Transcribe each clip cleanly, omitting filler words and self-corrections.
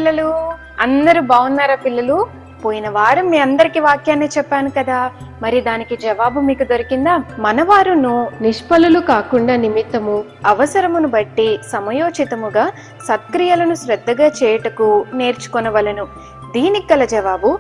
పిల్లలు, అందరూ బాగున్నారా పిల్లలు? పోయిన వారం మీ అందరికి వాక్యాన్ని చెప్పాను కదా, మరి దానికి జవాబు మీకు దొరికిందా? మనవారును నిష్ఫలులు కాకుండా నిమిత్తము అవసరమును బట్టి సమయోచితముగా సత్క్రియలను శ్రద్ధగా చేయుటకు నేర్చుకొనవలెను. దీనికి గల జవాబు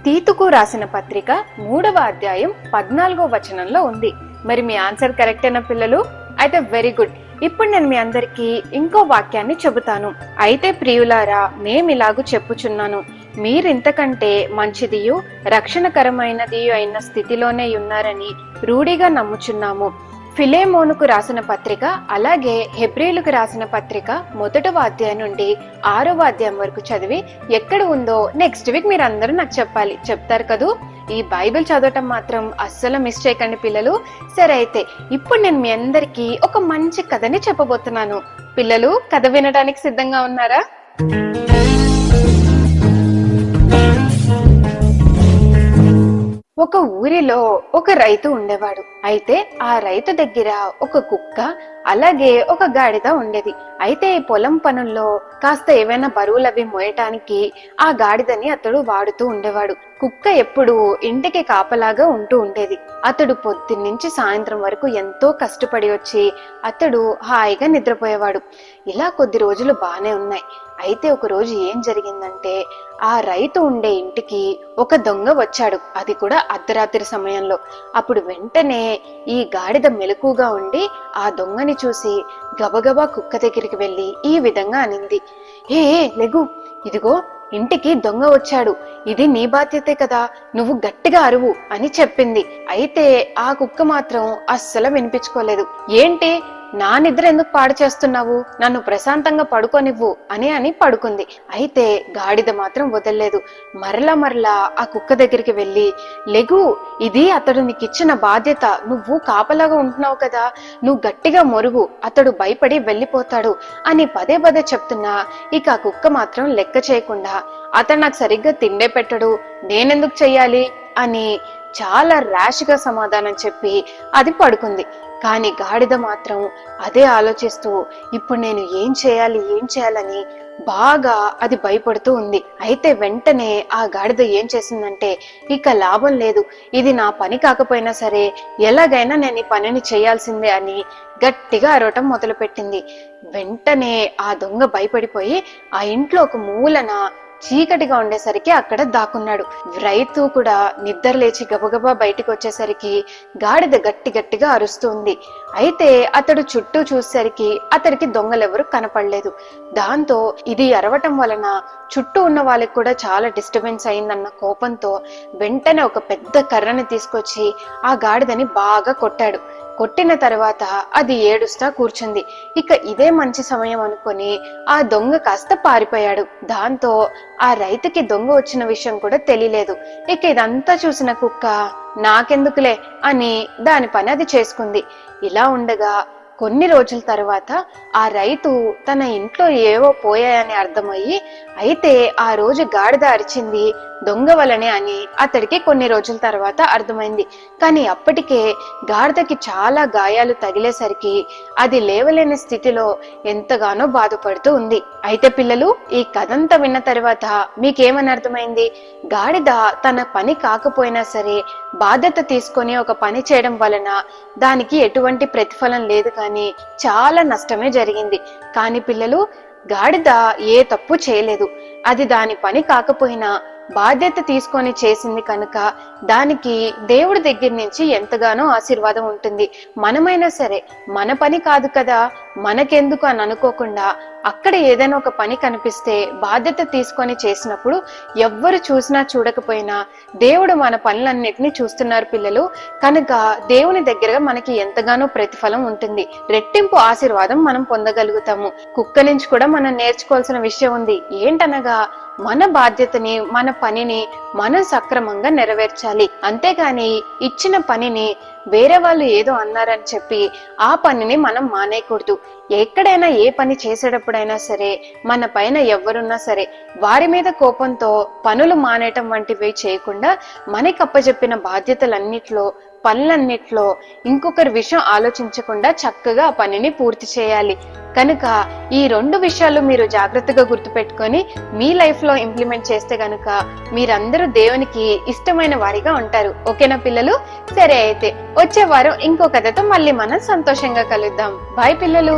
తీతుకు రాసిన పత్రిక 3వ అధ్యాయం 14వ వచనంలో ఉంది. మరి మీ ఆన్సర్ కరెక్టేనా పిల్లలు? అయితే వెరీ గుడ్. ఇప్పుడు నేను మీ అందరికి ఇంకో వాక్యాన్ని చెబుతాను. అయితే ప్రియులారా, మేమిలాగు చెప్పుచున్నాను, మీరింతకంటే మంచిదియు రక్షణకరమైనదియు అయిన స్థితిలోనే ఉన్నారని రూఢిగా నమ్ముచున్నాము. ఫిలేమోనుకు రాసిన పత్రిక, అలాగే హెబ్రీలకు రాసిన పత్రిక 1వ అధ్యాయం నుండి 6వ అధ్యాయం వరకు చదివి ఎక్కడ ఉందో నెక్స్ట్ వీక్ మీరు అందరూ నాకు చెప్పాలి. చెప్తారు కదూ? ఈ బైబిల్ చదవటం మాత్రం అస్సలు మిస్ చేయకండి పిల్లలు. సరే, అయితే ఇప్పుడు నేను మీ అందరికి ఒక మంచి కథని చెప్పబోతున్నాను. పిల్లలు, కథ వినడానికి సిద్ధంగా ఉన్నారా? ఒక ఊరిలో ఒక రైతు ఉండేవాడు. అయితే ఆ రైతు దగ్గర ఒక కుక్క, అలాగే ఒక గాడిద ఉండేది. అయితే ఈ పొలం పనుల్లో కాస్త ఏవైనా బరువులవి మోయటానికి ఆ గాడిదని అతడు వాడుతూ ఉండేవాడు. కుక్క ఎప్పుడు ఇంటికి కాపలాగా ఉంటూ ఉండేది. అతడు పొద్దున్నుంచి సాయంత్రం వరకు ఎంతో కష్టపడి వచ్చి అతడు హాయిగా నిద్రపోయేవాడు. ఇలా కొద్ది రోజులు బానే ఉన్నాయి. అయితే ఒక రోజు ఏం జరిగిందంటే, ఆ రైతు ఉండే ఇంటికి ఒక దొంగ వచ్చాడు, అది కూడా అర్ధరాత్రి సమయంలో. అప్పుడు వెంటనే ఈ గాడిద మెలకుగా ఉండి ఆ దొంగని చూసి గబగబా కుక్క దగ్గరికి వెళ్లి ఈ విధంగా అనింది, ఏ లెగు, ఇదిగో ఇంటికి దొంగ వచ్చాడు, ఇది నీ బాధ్యతే కదా, నువ్వు గట్టిగా అరువు అని చెప్పింది. అయితే ఆ కుక్క మాత్రం అస్సలు వినిపించుకోలేదు. ఏంటి, నా నిద్ర ఎందుకు పాడు చేస్తున్నావు, నన్ను ప్రశాంతంగా పడుకోనివ్వు అని పడుకుంది. అయితే గాడిద మాత్రం వదల్లేదు. మరలా ఆ కుక్క దగ్గరికి వెళ్ళి, లెగు, ఇది అతడు నీకు ఇచ్చిన బాధ్యత, నువ్వు కాపలాగా ఉంటున్నావు కదా, నువ్వు గట్టిగా మొరుగు, అతడు భయపడి వెళ్ళిపోతాడు అని పదే పదే చెప్తున్నా ఇక ఆ కుక్క మాత్రం లెక్క చేయకుండా, అతడు నాకు సరిగ్గా తిండే పెట్టడు, నేనెందుకు చెయ్యాలి అని చాలా ర్యాష్ గా సమాధానం చెప్పి అది పడుకుంది. కానీ గాడిద మాత్రం అదే ఆలోచిస్తూ ఇప్పుడు నేను ఏం చేయాలని బాగా అది భయపడుతూ ఉంది. అయితే వెంటనే ఆ గాడిద ఏం చేసిందంటే, ఇక లాభం లేదు, ఇది నా పని కాకపోయినా సరే ఎలాగైనా నేను ఈ పనిని చేయాల్సిందే అని గట్టిగా అరవటం మొదలు పెట్టింది. వెంటనే ఆ దొంగ భయపడిపోయి ఆ ఇంట్లో ఒక మూలన చీకటిగా ఉండేసరికి అక్కడ దాక్కున్నాడు. రైతు కూడా నిద్ర లేచి గబగబా బయటికి వచ్చేసరికి గాడిద గట్టిగా అరుస్తుంది. అయితే అతడు చుట్టూ చూసేసరికి అతడికి దొంగలెవరు కనపడలేదు. దాంతో ఇది అరవటం వలన చుట్టూ ఉన్న వాళ్ళకి కూడా చాలా డిస్టర్బెన్స్ అయిందన్న కోపంతో వెంటనే ఒక పెద్ద కర్రని తీసుకొచ్చి ఆ గాడిదని బాగా కొట్టాడు. కొట్టిన తర్వాత అది ఏడుస్తా కూర్చుంది. ఇక ఇదే మంచి సమయం అనుకొని ఆ దొంగ కాస్త పారిపోయాడు. దాంతో ఆ రైతుకి దొంగ వచ్చిన విషయం కూడా తెలియలేదు. ఇక ఇదంతా చూసిన కుక్క నాకెందుకులే అని దాని పని అది చేసుకుంది. ఇలా ఉండగా కొన్ని రోజుల తర్వాత ఆ రైతు తన ఇంట్లో ఏవో పోయాయని అర్థమయ్యి, అయితే ఆ రోజు గాడిద అరిచింది దొంగ వలనే అని అతడికి కొన్ని రోజుల తర్వాత అర్థమైంది. కానీ అప్పటికే గాడిదకి చాలా గాయాలు తగిలేసరికి అది లేవలేని స్థితిలో ఎంతగానో బాధపడుతూ ఉంది. అయితే పిల్లలు, ఈ కథంతా విన్న తర్వాత మీకేమని అర్థమైంది? గాడిద తన పని కాకపోయినా సరే బాధ్యత తీసుకొని ఒక పని చేయడం వలన దానికి ఎటువంటి ప్రతిఫలం లేదు, కానీ చాలా నష్టమే జరిగింది. కానీ పిల్లలు, గాడిద ఏ తప్పు చేయలేదు. అది దాని పని కాకపోయినా బాధ్యత తీసుకొని చేసింది కనుక దానికి దేవుడి దగ్గర నుంచి ఎంతగానో ఆశీర్వాదం ఉంటుంది. మనమైనా సరే మన పని కాదు కదా, మనకెందుకు అని అనుకోకుండా అక్కడ ఏదైనా ఒక పని కనిపిస్తే బాధ్యత తీసుకొని చేసినప్పుడు ఎవ్వరు చూసినా చూడకపోయినా దేవుడు మన పనులన్నిటినీ చూస్తున్నారు పిల్లలు. కనుక దేవుని దగ్గరగా మనకి ఎంతగానో ప్రతిఫలం ఉంటుంది, రెట్టింపు ఆశీర్వాదం మనం పొందగలుగుతాము. కుక్క నుంచి కూడా మనం నేర్చుకోవాల్సిన విషయం ఉంది. ఏంటనగా మన బాధ్యతని, మన పనిని మనం సక్రమంగా నెరవేర్చాలి. అంతేగాని ఇచ్చిన పనిని వేరే వాళ్ళు ఏదో అన్నారని చెప్పి ఆ పనిని మనం మానేయకూడదు. ఎక్కడైనా ఏ పని చేసేటప్పుడైనా సరే మన పైన ఎవరున్నా సరే వారి మీద కోపంతో పనులు మానేయటం వంటివి చేయకుండా మనకి అప్పచెప్పిన బాధ్యతలన్నిట్లో పనులన్నిట్లో ఇంకొకరి విషయం ఆలోచించకుండా చక్కగా ఆ పనిని పూర్తి చేయాలి. కనుక ఈ 2 విషయాలు మీరు జాగ్రత్తగా గుర్తుపెట్టుకొని మీ లైఫ్ లో ఇంప్లిమెంట్ చేస్తే గనుక మీరందరూ దేవునికి ఇష్టమైన వారిగా ఉంటారు. ఓకేనా పిల్లలు? సరే అయితే వచ్చే వారం ఇంకో కథతో మళ్ళీ మనం సంతోషంగా కలుద్దాం. బాయ్ పిల్లలు.